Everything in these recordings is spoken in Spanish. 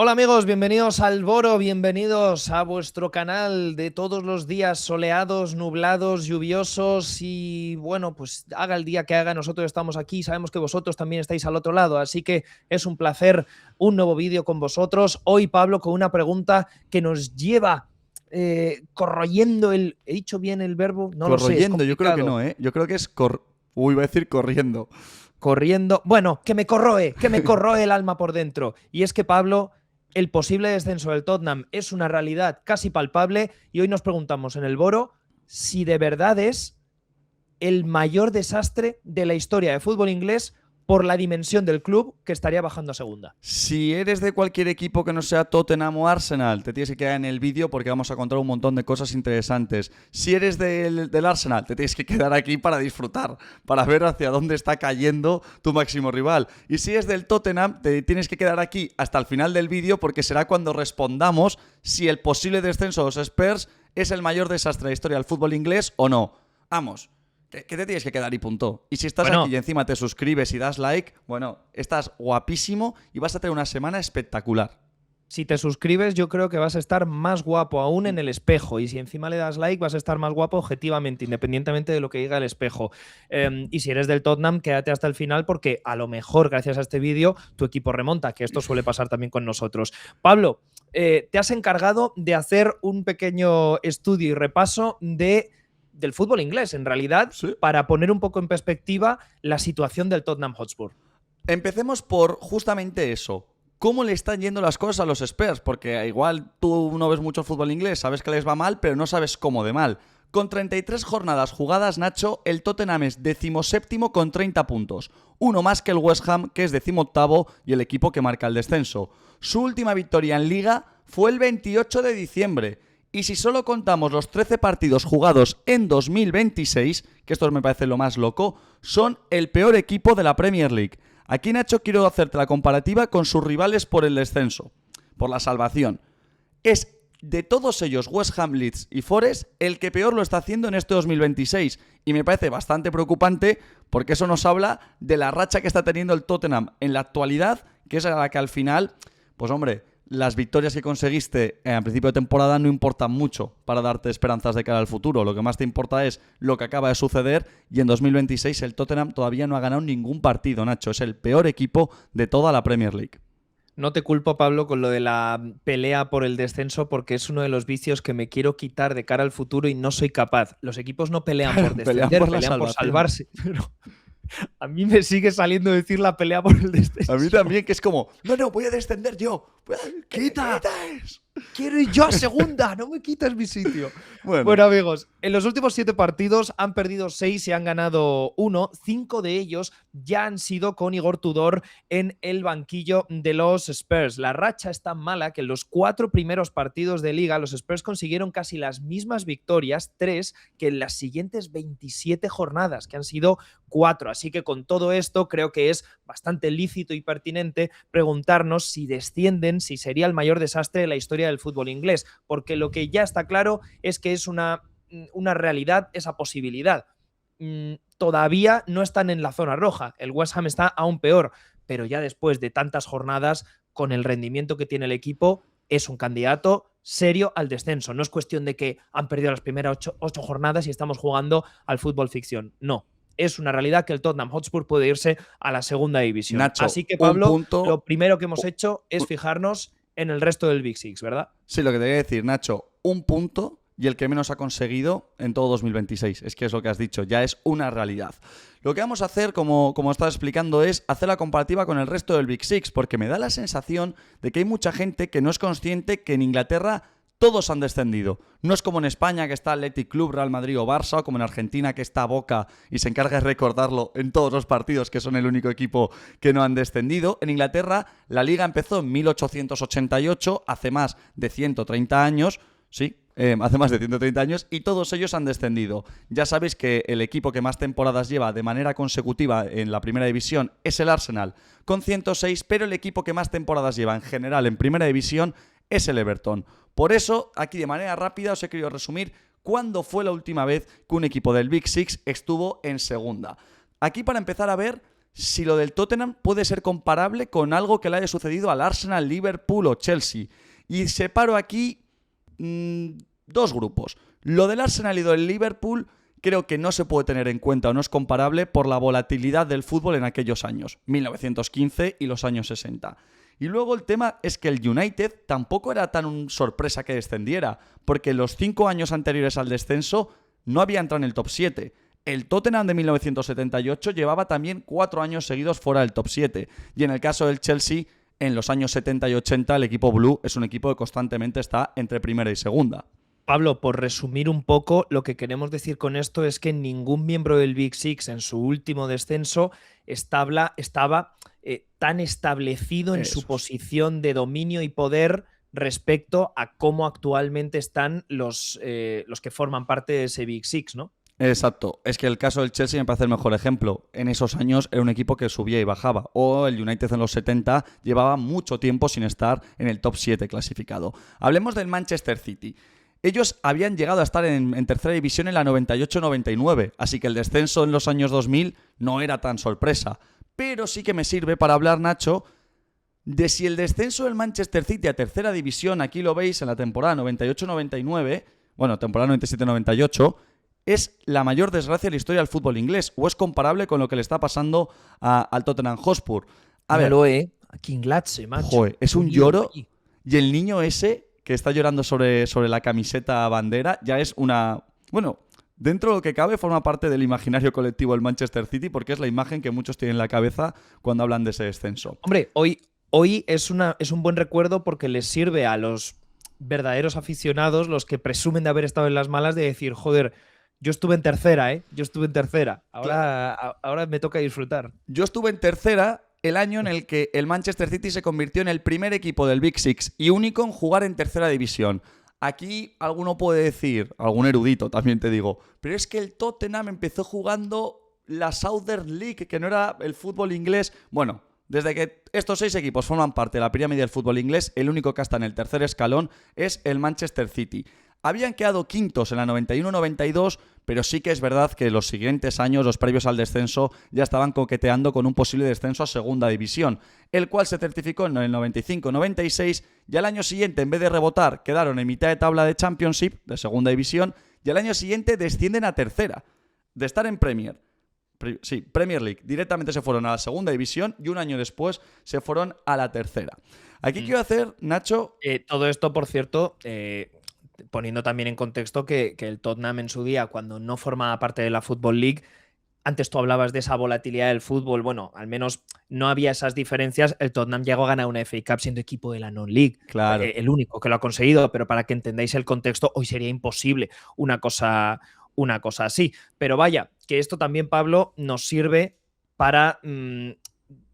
Hola amigos, bienvenidos al Boro, bienvenidos a vuestro canal de todos los días soleados, nublados, lluviosos y bueno, pues haga el día que haga, nosotros estamos aquí, sabemos que vosotros también estáis al otro lado, así que es un placer un nuevo vídeo con vosotros. Hoy Pablo con una pregunta que nos lleva corroyendo el... ¿He dicho bien el verbo? No lo sé, es Corroyendo, yo creo que complicado. no, ¿eh? Yo creo que es iba a decir corriendo. Corriendo. Bueno, que me corroe el alma por dentro. Y es que Pablo, el posible descenso del Tottenham es una realidad casi palpable y hoy nos preguntamos en el Boro si de verdad es el mayor desastre de la historia de fútbol inglés por la dimensión del club que estaría bajando a segunda. Si eres de cualquier equipo que no sea Tottenham o Arsenal, te tienes que quedar en el vídeo porque vamos a contar un montón de cosas interesantes. Si eres del Arsenal, te tienes que quedar aquí para disfrutar, para ver hacia dónde está cayendo tu máximo rival. Y si es del Tottenham, te tienes que quedar aquí hasta el final del vídeo porque será cuando respondamos si el posible descenso de los Spurs es el mayor desastre de la historia del fútbol inglés o no. Vamos. ¿Qué te tienes que quedar y punto? Y si estás aquí y encima te suscribes y das like, bueno, estás guapísimo y vas a tener una semana espectacular. Si te suscribes, yo creo que vas a estar más guapo aún en el espejo. Y si encima le das like, vas a estar más guapo objetivamente, independientemente de lo que diga el espejo. Y si eres del Tottenham, quédate hasta el final porque a lo mejor, gracias a este vídeo, tu equipo remonta, que esto suele pasar también con nosotros. Pablo, te has encargado de hacer un pequeño estudio y repaso del fútbol inglés, en realidad, ¿Sí? para poner un poco en perspectiva la situación del Tottenham Hotspur. Empecemos por justamente eso. ¿Cómo le están yendo las cosas a los Spurs? Porque igual tú no ves mucho fútbol inglés, sabes que les va mal, pero no sabes cómo de mal. Con 33 jornadas jugadas, Nacho, el Tottenham es 17º con 30 puntos. Uno más que el West Ham, que es 18º y el equipo que marca el descenso. Su última victoria en Liga fue el 28 de diciembre. Y si solo contamos los 13 partidos jugados en 2026, que esto me parece lo más loco, son el peor equipo de la Premier League. Aquí, Nacho, quiero hacerte la comparativa con sus rivales por el descenso, por la salvación. Es de todos ellos, West Ham, Leeds y Forest, el que peor lo está haciendo en este 2026. Y me parece bastante preocupante porque eso nos habla de la racha que está teniendo el Tottenham en la actualidad, que es a la que al final, pues hombre, las victorias que conseguiste al principio de temporada no importan mucho para darte esperanzas de cara al futuro. Lo que más te importa es lo que acaba de suceder y en 2026 el Tottenham todavía no ha ganado ningún partido, Nacho. Es el peor equipo de toda la Premier League. No te culpo, Pablo, con lo de la pelea por el descenso porque es uno de los vicios que me quiero quitar de cara al futuro y no soy capaz. Los equipos no pelean por Pelean descender, por la pelean por salvación. salvarse. Pero a mí me sigue saliendo decir la pelea por el descenso. A mí también, que es como, no, voy a descender yo. ¡Quita! Quiero ir yo a segunda, no me quitas mi sitio. Bueno, Bueno, amigos, en los últimos 7 partidos han perdido 6 y han ganado 1. 5 de ellos ya han sido con Igor Tudor en el banquillo de los Spurs. La racha es tan mala que en los 4 primeros partidos de liga los Spurs consiguieron casi las mismas victorias, 3, que en las siguientes 27 jornadas, que han sido 4. Así que con todo esto creo que es bastante lícito y pertinente preguntarnos si descienden, si sería el mayor desastre de la historia del fútbol inglés, porque lo que ya está claro es que es una realidad esa posibilidad. Todavía no están en la zona roja, el West Ham está aún peor, pero ya después de tantas jornadas, con el rendimiento que tiene el equipo, es un candidato serio al descenso. No es cuestión de que han perdido las primeras 8 jornadas y estamos jugando al fútbol ficción. No. Es una realidad que el Tottenham Hotspur puede irse a la segunda división. Nacho, Así que, un Pablo, punto. lo primero que hemos hecho es fijarnos en el resto del Big Six, ¿verdad? Sí, lo que te voy a decir, Nacho, un punto y el que menos ha conseguido en todo 2026. Es que es lo que has dicho, ya es una realidad. Lo que vamos a hacer, como estaba explicando, es hacer la comparativa con el resto del Big Six, porque me da la sensación de que hay mucha gente que no es consciente que en Inglaterra todos han descendido. No es como en España, que está Athletic Club, Real Madrid o Barça, o como en Argentina, que está Boca y se encarga de recordarlo en todos los partidos, que son el único equipo que no han descendido. En Inglaterra, la liga empezó en 1888, hace más de 130 años, sí, hace más de 130 años, y todos ellos han descendido. Ya sabéis que el equipo que más temporadas lleva de manera consecutiva en la primera división es el Arsenal, con 106, pero el equipo que más temporadas lleva en general en primera división es el Everton. Por eso, aquí de manera rápida os he querido resumir cuándo fue la última vez que un equipo del Big Six estuvo en segunda. Aquí para empezar a ver si lo del Tottenham puede ser comparable con algo que le haya sucedido al Arsenal, Liverpool o Chelsea. Y separo aquí dos grupos. Lo del Arsenal y lo del Liverpool creo que no se puede tener en cuenta o no es comparable por la volatilidad del fútbol en aquellos años, 1915 y los años 60. Y luego el tema es que el United tampoco era tan sorpresa que descendiera, porque en los 5 años anteriores al descenso no había entrado en el top 7. El Tottenham de 1978 llevaba también 4 años seguidos fuera del top 7. Y en el caso del Chelsea, en los años 70 y 80, el equipo Blue es un equipo que constantemente está entre primera y segunda. Pablo, por resumir un poco, lo que queremos decir con esto es que ningún miembro del Big Six en su último descenso estaba tan establecido en su posición de dominio y poder respecto a cómo actualmente están los que forman parte de ese Big Six, ¿no? Exacto. Es que el caso del Chelsea me parece el mejor ejemplo. En esos años era un equipo que subía y bajaba. O el United en los 70 llevaba mucho tiempo sin estar en el top 7 clasificado. Hablemos del Manchester City. Ellos habían llegado a estar en tercera división en la 98-99, así que el descenso en los años 2000 no era tan sorpresa. Pero sí que me sirve para hablar, Nacho, de si el descenso del Manchester City a tercera división, aquí lo veis en la temporada 98-99, bueno, temporada 97-98, es la mayor desgracia de la historia del fútbol inglés, o es comparable con lo que le está pasando al Tottenham Hotspur. A ver, aquí en Glatze, macho. Joder, es un lloro, y el niño ese que está llorando sobre la camiseta bandera, ya es una... Bueno, dentro de lo que cabe, forma parte del imaginario colectivo del Manchester City, porque es la imagen que muchos tienen en la cabeza cuando hablan de ese descenso. Hombre, hoy es un buen recuerdo porque les sirve a los verdaderos aficionados, los que presumen de haber estado en las malas, de decir, joder, yo estuve en tercera, ¿eh? Yo estuve en tercera. Ahora me toca disfrutar. Yo estuve en tercera el año en el que el Manchester City se convirtió en el primer equipo del Big Six y único en jugar en tercera división. Aquí alguno puede decir, algún erudito también te digo, pero es que el Tottenham empezó jugando la Southern League, que no era el fútbol inglés. Bueno, desde que estos 6 equipos forman parte de la pirámide del fútbol inglés, el único que está en el tercer escalón es el Manchester City. Habían quedado quintos en la 91-92, pero sí que es verdad que los siguientes años, los previos al descenso, ya estaban coqueteando con un posible descenso a segunda división, el cual se certificó en el 95-96 y al año siguiente, en vez de rebotar, quedaron en mitad de tabla de Championship, de segunda división, y al año siguiente descienden a tercera, de estar en Premier League. Directamente se fueron a la segunda división y un año después se fueron a la tercera. Aquí quiero hacer, Nacho... todo esto, por cierto... poniendo también en contexto que el Tottenham en su día, cuando no formaba parte de la Football League, antes tú hablabas de esa volatilidad del fútbol, bueno, al menos no había esas diferencias. El Tottenham llegó a ganar una FA Cup siendo equipo de la Non-League. Claro. El único que lo ha conseguido, pero para que entendáis el contexto, hoy sería imposible una cosa así. Pero vaya, que esto también, Pablo, nos sirve para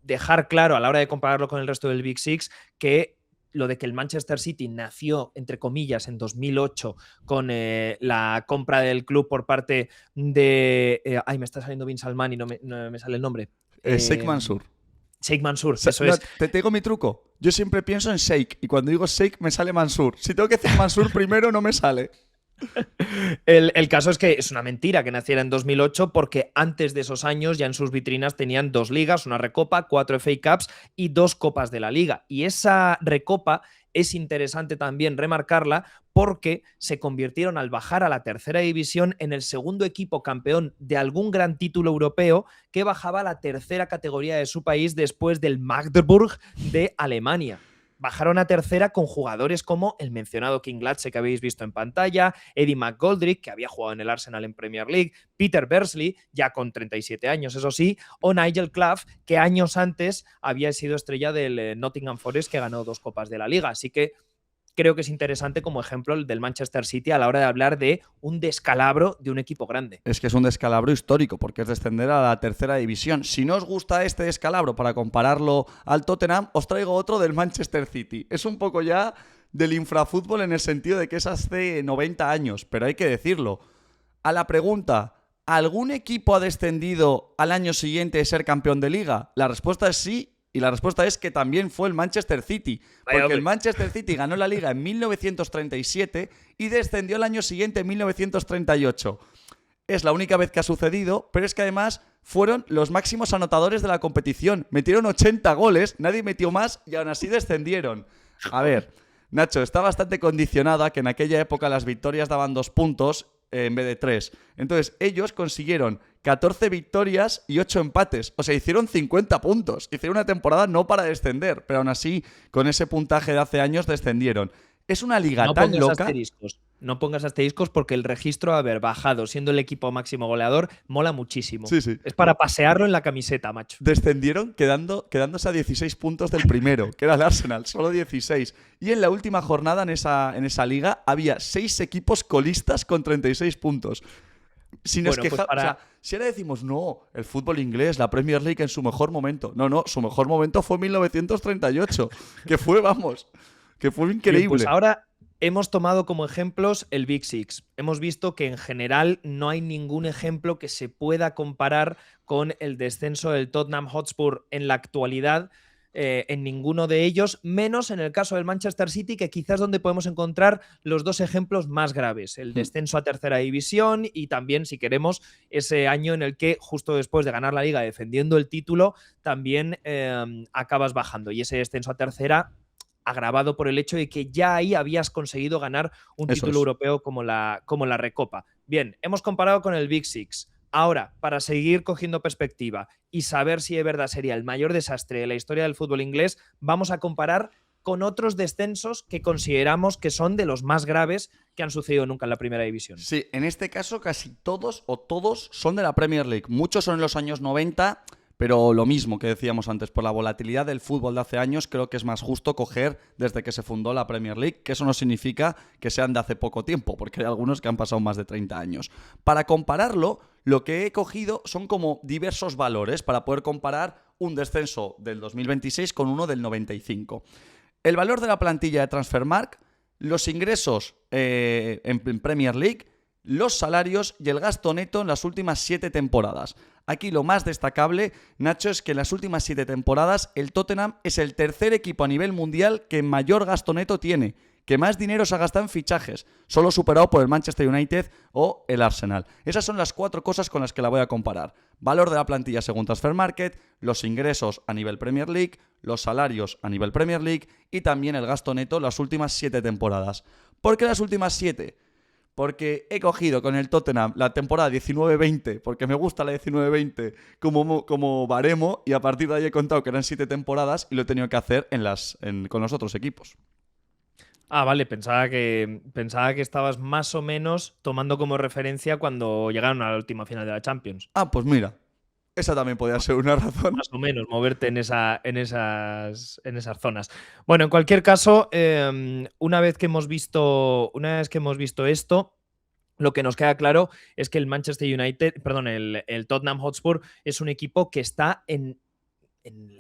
dejar claro a la hora de compararlo con el resto del Big Six que lo de que el Manchester City nació, entre comillas, en 2008 con la compra del club por parte de... me está saliendo Bin Salman y no me sale el nombre. Sheikh Mansour. Sheikh Mansour, eso no, es. Te digo mi truco. Yo siempre pienso en Sheikh y cuando digo Sheikh me sale Mansour. Si tengo que decir Mansour primero no me sale. El caso es que es una mentira que naciera en 2008 porque antes de esos años ya en sus vitrinas tenían 2 ligas, una Recopa, 4 FA Cups y 2 Copas de la Liga. Y esa Recopa es interesante también remarcarla porque se convirtieron al bajar a la tercera división en el segundo equipo campeón de algún gran título europeo que bajaba a la tercera categoría de su país después del Magdeburg de Alemania. Bajaron a tercera con jugadores como el mencionado King Latze que habéis visto en pantalla, Eddie McGoldrick, que había jugado en el Arsenal en Premier League, Peter Beardsley, ya con 37 años, eso sí, o Nigel Clough, que años antes había sido estrella del Nottingham Forest, que ganó 2 Copas de la Liga. Así que creo que es interesante como ejemplo el del Manchester City a la hora de hablar de un descalabro de un equipo grande. Es que es un descalabro histórico porque es descender a la tercera división. Si no os gusta este descalabro para compararlo al Tottenham, os traigo otro del Manchester City. Es un poco ya del infrafútbol en el sentido de que es hace 90 años, pero hay que decirlo. A la pregunta, ¿algún equipo ha descendido al año siguiente de ser campeón de liga? La respuesta es sí. Y la respuesta es que también fue el Manchester City, porque el Manchester City ganó la Liga en 1937 y descendió el año siguiente en 1938. Es la única vez que ha sucedido, pero es que además fueron los máximos anotadores de la competición. Metieron 80 goles, nadie metió más y aún así descendieron. A ver, Nacho, está bastante condicionada que en aquella época las victorias daban 2 puntos en vez de 3. Entonces, ellos consiguieron 14 victorias y 8 empates. O sea, hicieron 50 puntos. Hicieron una temporada no para descender, pero aún así, con ese puntaje de hace años, descendieron. Es una liga tan loca. No pongas asteriscos porque el registro de haber bajado siendo el equipo máximo goleador mola muchísimo. Sí, sí. Es para pasearlo en la camiseta, macho. Descendieron quedándose a 16 puntos del primero, que era el Arsenal, solo 16. Y en la última jornada en esa liga había 6 equipos colistas con 36 puntos. Si nos quejamos, o sea, si ahora decimos, no, el fútbol inglés, la Premier League en su mejor momento. No, su mejor momento fue 1938, que fue increíble. Bien, pues ahora hemos tomado como ejemplos el Big Six. Hemos visto que en general no hay ningún ejemplo que se pueda comparar con el descenso del Tottenham Hotspur en la actualidad, en ninguno de ellos, menos en el caso del Manchester City, que quizás es donde podemos encontrar los 2 ejemplos más graves, el descenso a tercera división y también, si queremos, ese año en el que justo después de ganar la Liga defendiendo el título, también acabas bajando, y ese descenso a tercera agravado por el hecho de que ya ahí habías conseguido ganar un título europeo como la Recopa. Bien, hemos comparado con el Big Six. Ahora, para seguir cogiendo perspectiva y saber si de verdad sería el mayor desastre de la historia del fútbol inglés, vamos a comparar con otros descensos que consideramos que son de los más graves que han sucedido nunca en la primera división. Sí, en este caso casi todos son de la Premier League. Muchos son en los años 90, pero lo mismo que decíamos antes, por la volatilidad del fútbol de hace años, creo que es más justo coger desde que se fundó la Premier League, que eso no significa que sean de hace poco tiempo, porque hay algunos que han pasado más de 30 años. Para compararlo, lo que he cogido son como diversos valores para poder comparar un descenso del 2026 con uno del 95. El valor de la plantilla de Transfermarkt, los ingresos en Premier League, los salarios y el gasto neto en las últimas 7 temporadas. Aquí lo más destacable, Nacho, es que en las últimas 7 temporadas el Tottenham es el tercer equipo a nivel mundial que mayor gasto neto tiene, que más dinero se ha gastado en fichajes, solo superado por el Manchester United o el Arsenal. Esas son las 4 cosas con las que la voy a comparar. Valor de la plantilla según Transfermarkt, los ingresos a nivel Premier League, los salarios a nivel Premier League y también el gasto neto en las últimas 7 temporadas. ¿Por qué las últimas 7? Porque he cogido con el Tottenham la temporada 19-20, porque me gusta la 19-20 como baremo, y a partir de ahí he contado que eran 7 temporadas y lo he tenido que hacer con los otros equipos. Ah, vale, pensaba que estabas más o menos tomando como referencia cuando llegaron a la última final de la Champions. Ah, pues mira, esa también podría ser una razón. Más o menos, moverte en esas zonas. Bueno, en cualquier caso, una vez que hemos visto esto, lo que nos queda claro es que el el Tottenham Hotspur es un equipo que está en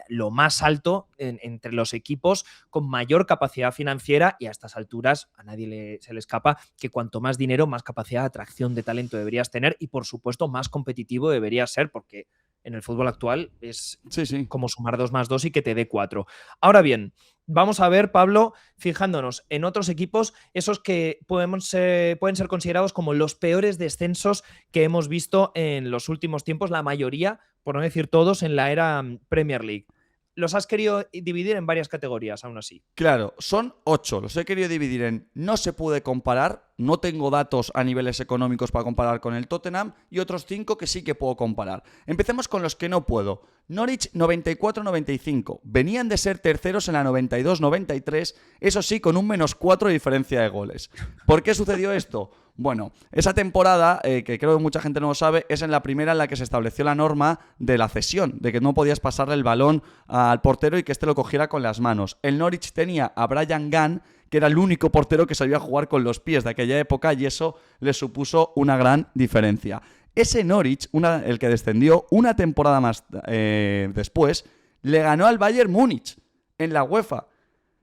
lo más alto entre los equipos con mayor capacidad financiera, y a estas alturas a nadie se le escapa que cuanto más dinero, más capacidad de atracción de talento deberías tener y, por supuesto, más competitivo deberías ser, porque en el fútbol actual es como sumar 2 más 2 y que te dé 4. Ahora bien, vamos a ver, Pablo, fijándonos en otros equipos, esos que pueden ser considerados como los peores descensos que hemos visto en los últimos tiempos, la mayoría, por no decir todos, en la era Premier League. Los has querido dividir en varias categorías, aún así. Claro, son 8. Los he querido dividir en no se puede comparar, no tengo datos a niveles económicos para comparar con el Tottenham, y otros 5 que sí que puedo comparar. Empecemos con los que no puedo. Norwich 94-95. Venían de ser terceros en la 92-93, eso sí, con un -4 de diferencia de goles. ¿Por qué sucedió esto? Bueno, esa temporada, que creo que mucha gente no lo sabe, es en la primera en la que se estableció la norma de la cesión, de que no podías pasarle el balón al portero y que éste lo cogiera con las manos. El Norwich tenía a Brian Gunn, que era el único portero que sabía jugar con los pies de aquella época, y eso le supuso una gran diferencia. Ese Norwich, el que descendió una temporada más después, le ganó al Bayern Múnich en la UEFA.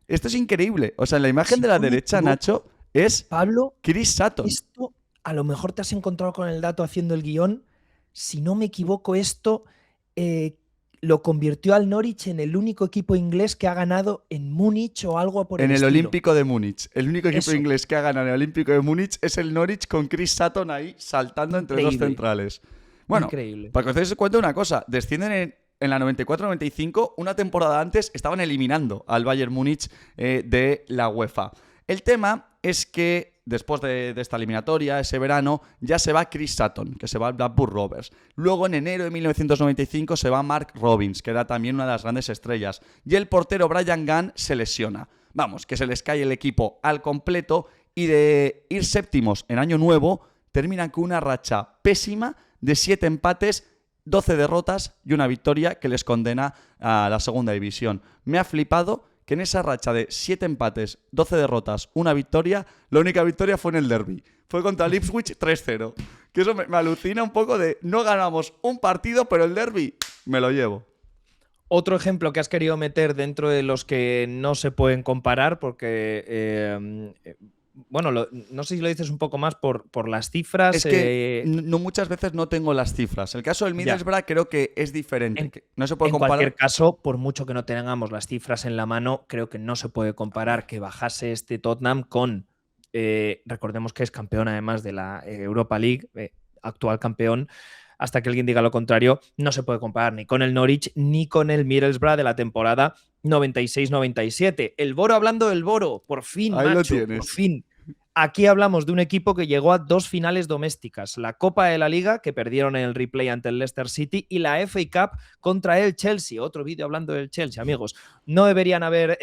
Esto es increíble. O sea, en la imagen de la derecha, Nacho, es Pablo, Chris Sutton. Esto a lo mejor te has encontrado con el dato haciendo el guión. Si no me equivoco, esto lo convirtió al Norwich en el único equipo inglés que ha ganado en Múnich o algo por el En el estilo. Olímpico de Múnich. El único equipo Eso. inglés que ha ganado en el Olímpico de Múnich es el Norwich con Chris Sutton ahí saltando entre dos Increíble. centrales. Bueno, Increíble. para que os deis cuenta de una cosa, descienden en la 94-95, una temporada antes estaban eliminando al Bayern Múnich de la UEFA. El tema es que después de esta eliminatoria, ese verano, ya se va Chris Sutton, que se va al Blackburn Rovers. Luego, en enero de 1995, se va Mark Robins, que era también una de las grandes estrellas. Y el portero Brian Gunn se lesiona. Vamos, que se les cae el equipo al completo y de ir séptimos en año nuevo, terminan con una racha pésima de 7 empates, 12 derrotas y una victoria que les condena a la segunda división. Me ha flipado que en esa racha de 7 empates, 12 derrotas, una victoria, la única victoria fue en el derbi. Fue contra el Ipswich 3-0. Que eso me alucina un poco de no ganamos un partido, pero el derbi me lo llevo. Otro ejemplo que has querido meter dentro de los que no se pueden comparar, porque bueno, no sé si lo dices un poco más por las cifras. Es que no, muchas veces no tengo las cifras. El caso del Middlesbrough creo que es diferente. No se puede comparar. En cualquier caso, por mucho que no tengamos las cifras en la mano, creo que no se puede comparar que bajase este Tottenham con, recordemos que es campeón además de la Europa League, actual campeón. Hasta que alguien diga lo contrario, no se puede comparar ni con el Norwich ni con el Middlesbrough de la temporada 96-97. El Boro hablando del Boro, por fin, ahí macho, lo tienes. por fin. Aquí hablamos de un equipo que llegó a 2 finales domésticas, la Copa de la Liga, que perdieron en el replay ante el Leicester City, y la FA Cup contra el Chelsea. Otro vídeo hablando del Chelsea, amigos. No deberían haber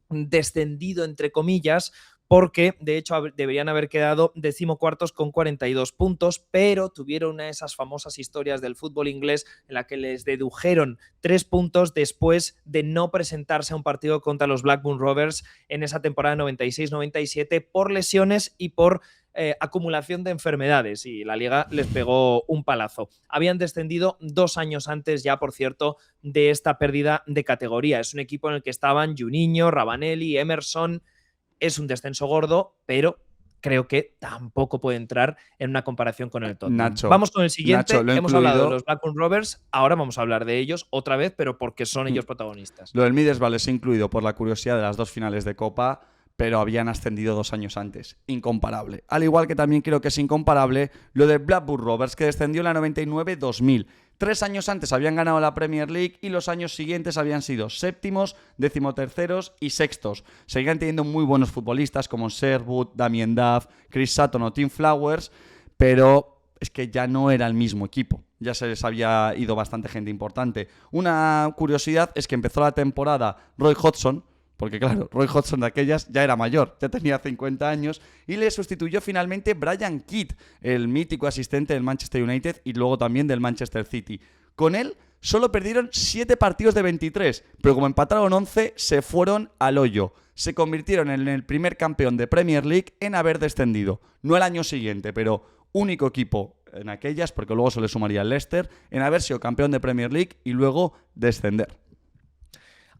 descendido, entre comillas, porque de hecho deberían haber quedado 14º con 42 puntos, pero tuvieron una de esas famosas historias del fútbol inglés en la que les dedujeron 3 puntos después de no presentarse a un partido contra los Blackburn Rovers en esa temporada 96-97 por lesiones y por acumulación de enfermedades, y la liga les pegó un palazo. Habían descendido 2 años antes ya, por cierto, de esta pérdida de categoría. Es un equipo en el que estaban Juninho, Ravanelli, Emerson. Es un descenso gordo, pero creo que tampoco puede entrar en una comparación con el Tottenham. Nacho, vamos con el siguiente. Nacho, hemos hablado de los Blackburn Rovers, ahora vamos a hablar de ellos otra vez, pero porque son ellos protagonistas. Lo del Middlesbrough es incluido por la curiosidad de las 2 finales de Copa, pero habían ascendido 2 años antes. Incomparable. Al igual que también creo que es incomparable lo de Blackburn Rovers, que descendió en la 99-2000. 3 años antes habían ganado la Premier League y los años siguientes habían sido séptimos, decimoterceros y sextos. Seguían teniendo muy buenos futbolistas como Sherwood, Damien Duff, Chris Sutton o Tim Flowers, pero es que ya no era el mismo equipo. Ya se les había ido bastante gente importante. Una curiosidad es que empezó la temporada Roy Hodgson, porque claro, Roy Hodgson de aquellas ya era mayor, ya tenía 50 años, y le sustituyó finalmente Brian Kidd, el mítico asistente del Manchester United y luego también del Manchester City. Con él solo perdieron 7 partidos de 23, pero como empataron 11, se fueron al hoyo. Se convirtieron en el primer campeón de Premier League en haber descendido. No el año siguiente, pero único equipo en aquellas, porque luego se le sumaría el Leicester, en haber sido campeón de Premier League y luego descender.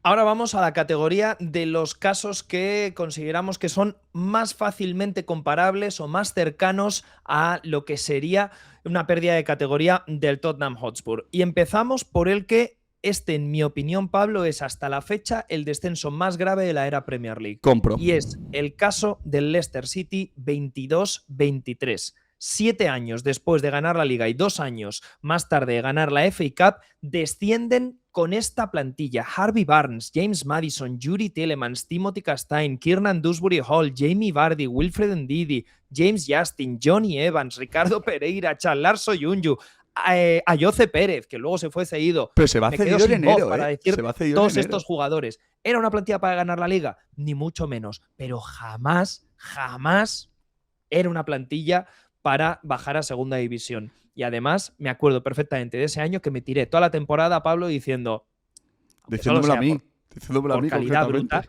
Ahora vamos a la categoría de los casos que consideramos que son más fácilmente comparables o más cercanos a lo que sería una pérdida de categoría del Tottenham Hotspur. Y empezamos por el que en mi opinión, Pablo, es hasta la fecha el descenso más grave de la era Premier League. Compro. Y es el caso del Leicester City 22-23. 7 años después de ganar la Liga y 2 años más tarde de ganar la FA Cup, descienden con esta plantilla: Harvey Barnes, James Maddison, Yuri Tielemans, Timothy Castagne, Kiernan Dewsbury Hall, Jamie Vardy, Wilfred Ndidi, James Justin, Johnny Evans, Ricardo Pereira, Charlarso Yunyu, Ayoce Pérez, que luego se fue cedido. Pero se va cedido en enero, para decir todos estos jugadores. ¿Era una plantilla para ganar la Liga? Ni mucho menos. Pero jamás era una plantilla para bajar a segunda división. Y además me acuerdo perfectamente de ese año que me tiré toda la temporada, Pablo, diciéndolo a mí, por calidad bruta,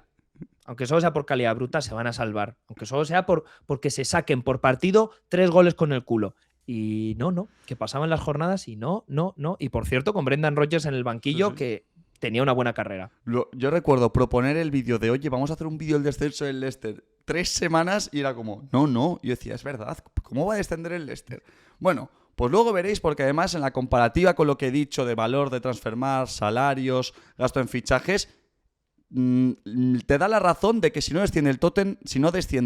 aunque solo sea por calidad bruta, se van a salvar. Aunque solo sea porque se saquen por partido 3 goles con el culo. Y no, que pasaban las jornadas y no. Y por cierto, con Brendan Rodgers en el banquillo, que tenía una buena carrera. Yo recuerdo proponer el vídeo de, oye, vamos a hacer un vídeo del descenso del Leicester. 3 semanas y era como, no. Y yo decía, es verdad, ¿cómo va a descender el Leicester? Bueno, Pues luego veréis, porque además en la comparativa con lo que he dicho de valor de Transfermarkt, salarios, gasto en fichajes, te da la razón de que si no desciende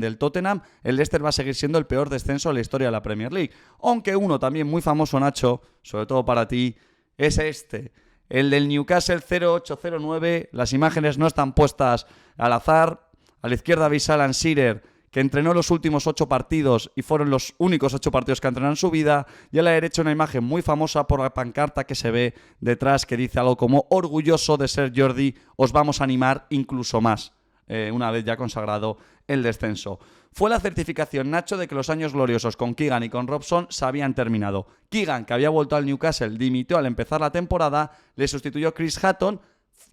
el Tottenham, el Leicester va a seguir siendo el peor descenso de la historia de la Premier League. Aunque uno también muy famoso, Nacho, sobre todo para ti, es el del Newcastle 0809. Las imágenes no están puestas al azar. A la izquierda veis a Alan Shearer, que entrenó los últimos 8 partidos y fueron los únicos 8 partidos que entrenó en su vida. Y a la derecha una imagen muy famosa por la pancarta que se ve detrás, que dice algo como: orgulloso de ser Jordi, os vamos a animar incluso más, una vez ya consagrado el descenso. Fue la certificación, Nacho, de que los años gloriosos con Keegan y con Robson se habían terminado. Keegan, que había vuelto al Newcastle, dimitió al empezar la temporada, le sustituyó Chris Hatton.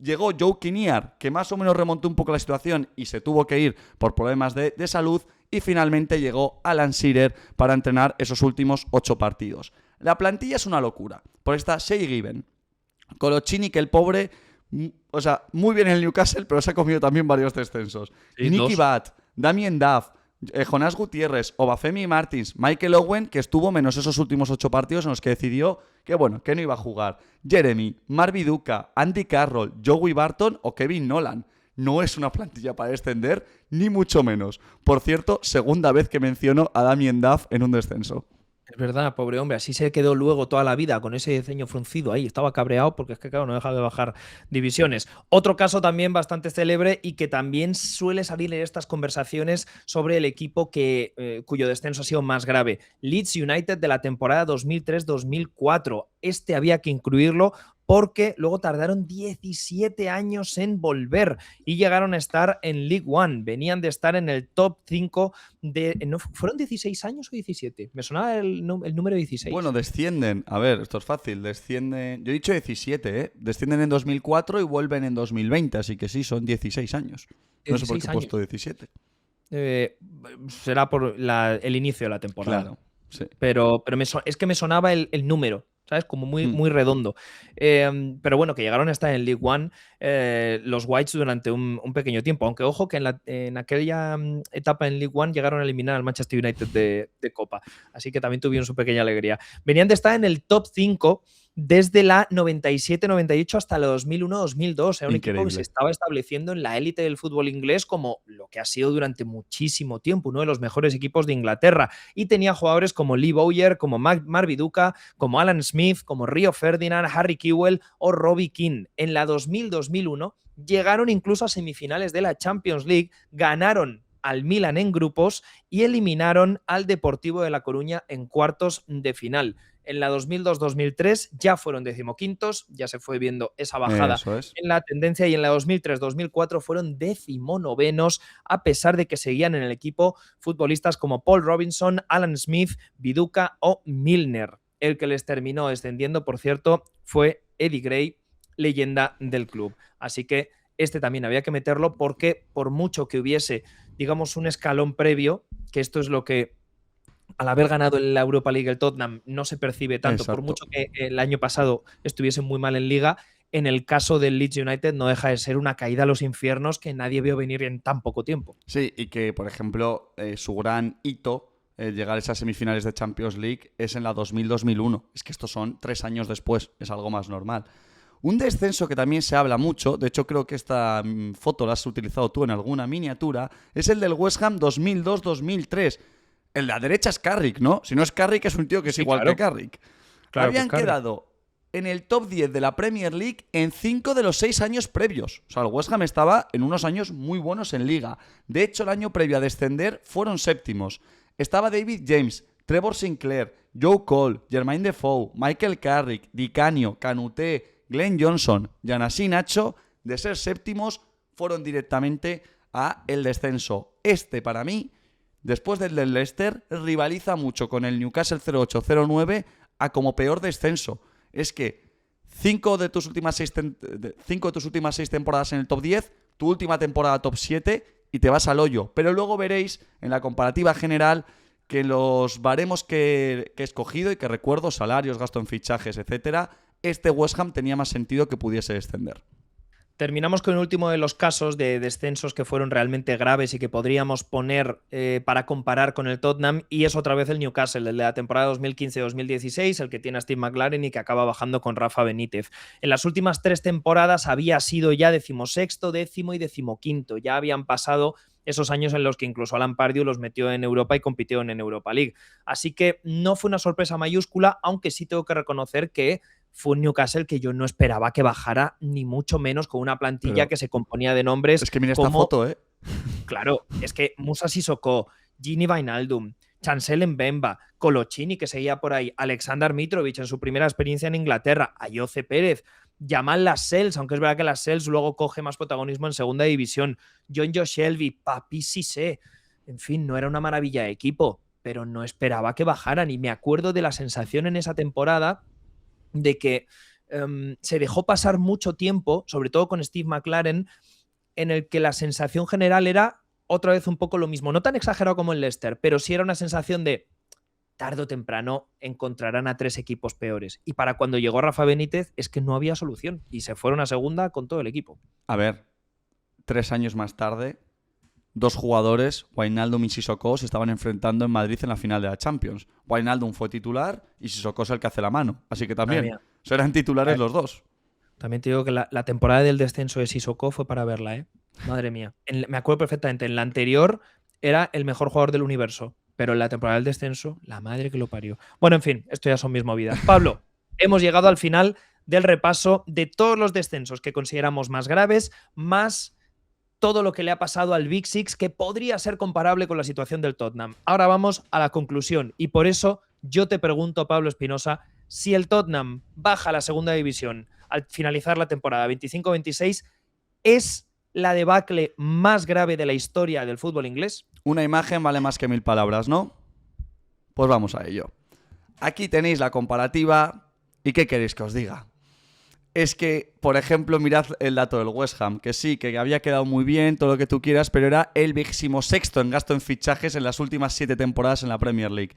Llegó Joe Kinnear, que más o menos remontó un poco la situación y se tuvo que ir por problemas de salud. Y finalmente llegó Alan Shearer para entrenar esos últimos 8 partidos. La plantilla es una locura. Por esta Shea Given, Coloccini, que el pobre, o sea, muy bien en el Newcastle, pero se ha comido también varios descensos. Sí, Nicky 2. Butt, Damien Duff, Jonás Gutiérrez, Obafemi Martins, Michael Owen, que estuvo menos esos últimos 8 partidos en los que decidió que no iba a jugar. Jeremy, Mark Viduka, Andy Carroll, Joey Barton o Kevin Nolan. No es una plantilla para descender, ni mucho menos. Por cierto, segunda vez que menciono a Damien Duff en un descenso. Es verdad, pobre hombre, así se quedó luego toda la vida con ese ceño fruncido ahí. Estaba cabreado porque es que, claro, no deja de bajar divisiones. Otro caso también bastante célebre y que también suele salir en estas conversaciones sobre el equipo cuyo descenso ha sido más grave. Leeds United de la temporada 2003-2004. Este había que incluirlo porque luego tardaron 17 años en volver y llegaron a estar en League One. Venían de estar en el top 5 de... ¿no, fueron 16 años o 17? Me sonaba el número 16. Bueno, descienden. A ver, esto es fácil. Descienden... Yo he dicho 17, ¿eh? Descienden en 2004 y vuelven en 2020, así que sí, son 16 años. No sé por qué he puesto 17. Será por el inicio de la temporada. Claro, sí. Pero es que me sonaba el número, ¿sabes? Como muy redondo. Pero bueno, que llegaron a estar en League One los Whites durante un pequeño tiempo. Aunque ojo que en aquella etapa en League One llegaron a eliminar al Manchester United de Copa. Así que también tuvieron su pequeña alegría. Venían de estar en el top 5 desde la 97-98 hasta la 2001-2002. Era un equipo que se estaba estableciendo en la élite del fútbol inglés como lo que ha sido durante muchísimo tiempo, uno de los mejores equipos de Inglaterra. Y tenía jugadores como Lee Bowyer, como Mark Viduka, como Alan Smith, como Rio Ferdinand, Harry Kewell o Robbie Keane. En la 2000-2001 llegaron incluso a semifinales de la Champions League, ganaron al Milan en grupos y eliminaron al Deportivo de La Coruña en cuartos de final. En la 2002-2003 ya fueron decimoquintos, ya se fue viendo esa bajada en la tendencia, y en la 2003-2004 fueron decimonovenos, a pesar de que seguían en el equipo futbolistas como Paul Robinson, Alan Smith, Viduka o Milner. El que les terminó descendiendo, por cierto, fue Eddie Gray, leyenda del club. Así que este también había que meterlo porque por mucho que hubiese, digamos, un escalón previo, que esto es lo que al haber ganado en la Europa League el Tottenham no se percibe tanto. Exacto. Por mucho que el año pasado estuviese muy mal en Liga, en el caso del Leeds United no deja de ser una caída a los infiernos que nadie vio venir en tan poco tiempo. Sí, y que, por ejemplo, su gran hito, llegar a esas semifinales de Champions League, es en la 2000-2001. Es que estos son 3 años después, es algo más normal. Un descenso que también se habla mucho, de hecho creo que esta foto la has utilizado tú en alguna miniatura, es el del West Ham 2002-2003. El de la derecha es Carrick, ¿no? Si no es Carrick, es un tío que es igual que Carrick. Claro, habían quedado en el top 10 de la Premier League en 5 de los 6 años previos. O sea, el West Ham estaba en unos años muy buenos en Liga. De hecho, el año previo a descender fueron séptimos. Estaba David James, Trevor Sinclair, Joe Cole, Jermaine Defoe, Michael Carrick, Di Canio, Canuté, Glenn Johnson y Anasí Nacho. De ser séptimos, fueron directamente a el descenso. Para mí, después del Leicester, rivaliza mucho con el Newcastle 08-09 a como peor descenso. Es que 5 de tus últimas 6 temporadas en el top 10, tu última temporada top 7 y te vas al hoyo. Pero luego veréis en la comparativa general que los baremos que he escogido y que recuerdo, salarios, gasto en fichajes, etcétera, este West Ham tenía más sentido que pudiese descender. Terminamos con el último de los casos de descensos que fueron realmente graves y que podríamos poner para comparar con el Tottenham, y es otra vez el Newcastle, el de la temporada 2015-2016, el que tiene a Steve McLaren y que acaba bajando con Rafa Benítez. En las últimas 3 temporadas había sido ya 16º, 10º y 15º. Ya habían pasado esos años en los que incluso Alan Pardew los metió en Europa y compitieron en Europa League. Así que no fue una sorpresa mayúscula, aunque sí tengo que reconocer que fue un Newcastle que yo no esperaba que bajara, ni mucho menos con una plantilla Pero que se componía de nombres es que mira esta como, foto, ¿eh? claro, es que Moussa Sissoko, Gini Wijnaldum, Chancel Mbemba, Coloccini, que seguía por ahí, Alexander Mitrovic en su primera experiencia en Inglaterra, Ayoce Pérez, Jamal Lascelles, aunque es verdad que Lascelles luego coge más protagonismo en segunda división, John Joe Shelby, Papi Cissé, en fin, no era una maravilla de equipo, pero no esperaba que bajaran, y me acuerdo de la sensación en esa temporada de que se dejó pasar mucho tiempo, sobre todo con Steve McLaren, en el que la sensación general era otra vez un poco lo mismo. No tan exagerado como el Leicester, pero sí era una sensación de tarde o temprano encontrarán a 3 equipos peores. Y para cuando llegó Rafa Benítez es que no había solución y se fueron a segunda con todo el equipo. A ver, 3 años más tarde, 2 jugadores, Wijnaldum y Sissoko, se estaban enfrentando en Madrid en la final de la Champions. Wijnaldum fue titular y Sissoko es el que hace la mano. Así que también serán titulares los dos. También te digo que la temporada del descenso de Sissoko fue para verla, ¿eh? Madre mía. Me acuerdo perfectamente, en la anterior era el mejor jugador del universo, pero en la temporada del descenso, la madre que lo parió. Bueno, en fin, esto ya son mis movidas. Pablo, hemos llegado al final del repaso de todos los descensos que consideramos más graves, más todo lo que le ha pasado al Big Six, que podría ser comparable con la situación del Tottenham. Ahora vamos a la conclusión, y por eso yo te pregunto, Pablo Espinosa, si el Tottenham baja a la segunda división al finalizar la temporada 25-26, ¿es la debacle más grave de la historia del fútbol inglés? Una imagen vale más que 1000 palabras, ¿no? Pues vamos a ello. Aquí tenéis la comparativa. ¿Y qué queréis que os diga? Es que, por ejemplo, mirad el dato del West Ham, que sí, que había quedado muy bien, todo lo que tú quieras, pero era el 26º en gasto en fichajes en las últimas 7 temporadas en la Premier League.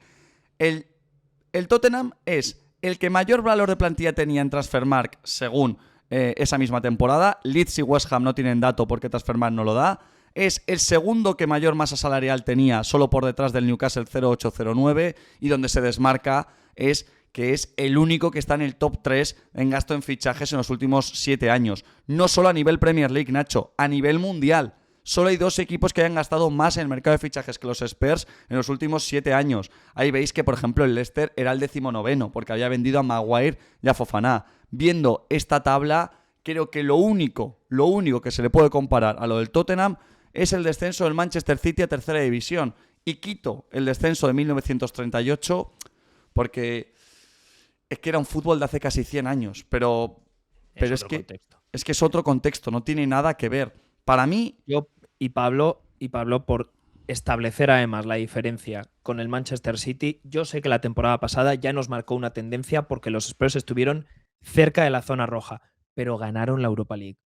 El Tottenham es el que mayor valor de plantilla tenía en Transfermarkt según esa misma temporada. Leeds y West Ham no tienen dato porque Transfermarkt no lo da. Es el segundo que mayor masa salarial tenía, solo por detrás del Newcastle 0809, y donde se desmarca es que es el único que está en el top 3 en gasto en fichajes en los últimos 7 años. No solo a nivel Premier League, Nacho, a nivel mundial. Solo hay 2 equipos que hayan gastado más en el mercado de fichajes que los Spurs en los últimos 7 años. Ahí veis que, por ejemplo, el Leicester era el 19º, porque había vendido a Maguire y a Fofana. Viendo esta tabla, creo que lo único que se le puede comparar a lo del Tottenham es el descenso del Manchester City a tercera división. Y quito el descenso de 1938 porque es que era un fútbol de hace casi 100 años. Pero es que es otro contexto, no tiene nada que ver. Para mí... Yo y Pablo, por establecer además la diferencia con el Manchester City, yo sé que la temporada pasada ya nos marcó una tendencia porque los Spurs estuvieron cerca de la zona roja, pero ganaron la Europa League.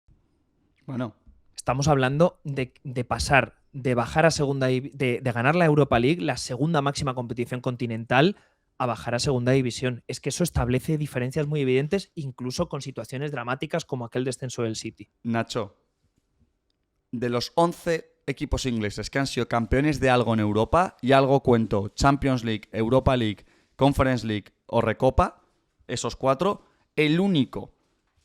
Bueno... Estamos hablando de pasar, de bajar a segunda, de ganar la Europa League, la segunda máxima competición continental, a bajar a segunda división. Es que eso establece diferencias muy evidentes, incluso con situaciones dramáticas como aquel descenso del City. Nacho, de los 11 equipos ingleses que han sido campeones de algo en Europa, y algo cuento, Champions League, Europa League, Conference League o Recopa, esos 4, el único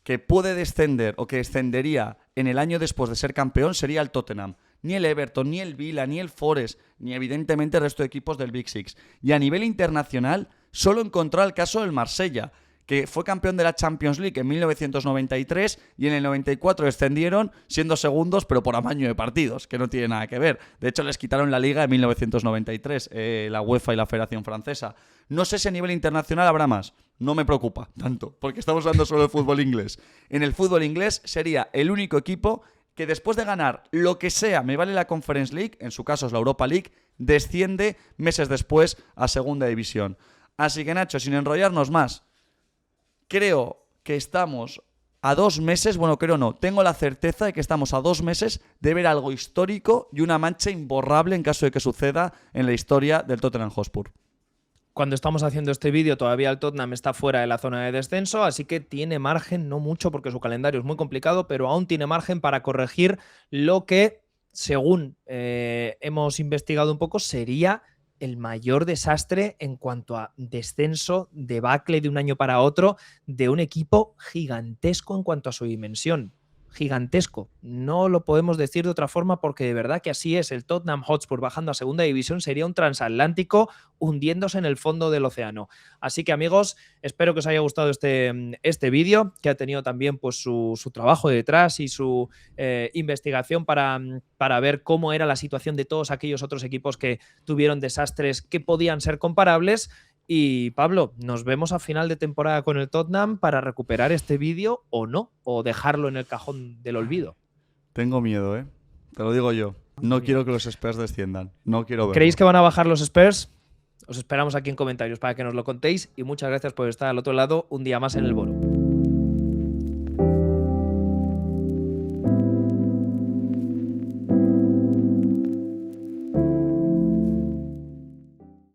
que puede descender o que descendería en el año después de ser campeón sería el Tottenham. Ni el Everton, ni el Villa, ni el Forest, ni evidentemente el resto de equipos del Big Six. Y a nivel internacional, solo encontró el caso del Marsella, que fue campeón de la Champions League en 1993 y en el 94 descendieron siendo segundos, pero por amaño de partidos, que no tiene nada que ver. De hecho, les quitaron la Liga en 1993, la UEFA y la Federación Francesa. No sé si a nivel internacional habrá más. No me preocupa tanto, porque estamos hablando solo de fútbol inglés. En el fútbol inglés sería el único equipo que después de ganar lo que sea, me vale la Conference League, en su caso es la Europa League, desciende meses después a segunda división. Así que, Nacho, sin enrollarnos más, creo que estamos a 2 meses, bueno, creo no, tengo la certeza de que estamos a 2 meses de ver algo histórico y una mancha imborrable en caso de que suceda en la historia del Tottenham Hotspur. Cuando estamos haciendo este vídeo todavía el Tottenham está fuera de la zona de descenso, así que tiene margen, no mucho porque su calendario es muy complicado, pero aún tiene margen para corregir lo que, según hemos investigado un poco, sería el mayor desastre en cuanto a descenso, debacle de un año para otro, de un equipo gigantesco en cuanto a su dimensión. Gigantesco. No lo podemos decir de otra forma porque de verdad que así es. El Tottenham Hotspur bajando a segunda división sería un transatlántico hundiéndose en el fondo del océano. Así que, amigos, espero que os haya gustado este vídeo, que ha tenido también pues su trabajo detrás y su investigación para ver cómo era la situación de todos aquellos otros equipos que tuvieron desastres que podían ser comparables. Y Pablo, nos vemos a final de temporada con el Tottenham para recuperar este vídeo o no, o dejarlo en el cajón del olvido. Tengo miedo, ¿eh? Te lo digo yo. No quiero que los Spurs desciendan. No quiero verlo. ¿Creéis que van a bajar los Spurs? Os esperamos aquí en comentarios para que nos lo contéis y muchas gracias por estar al otro lado un día más en el Boro.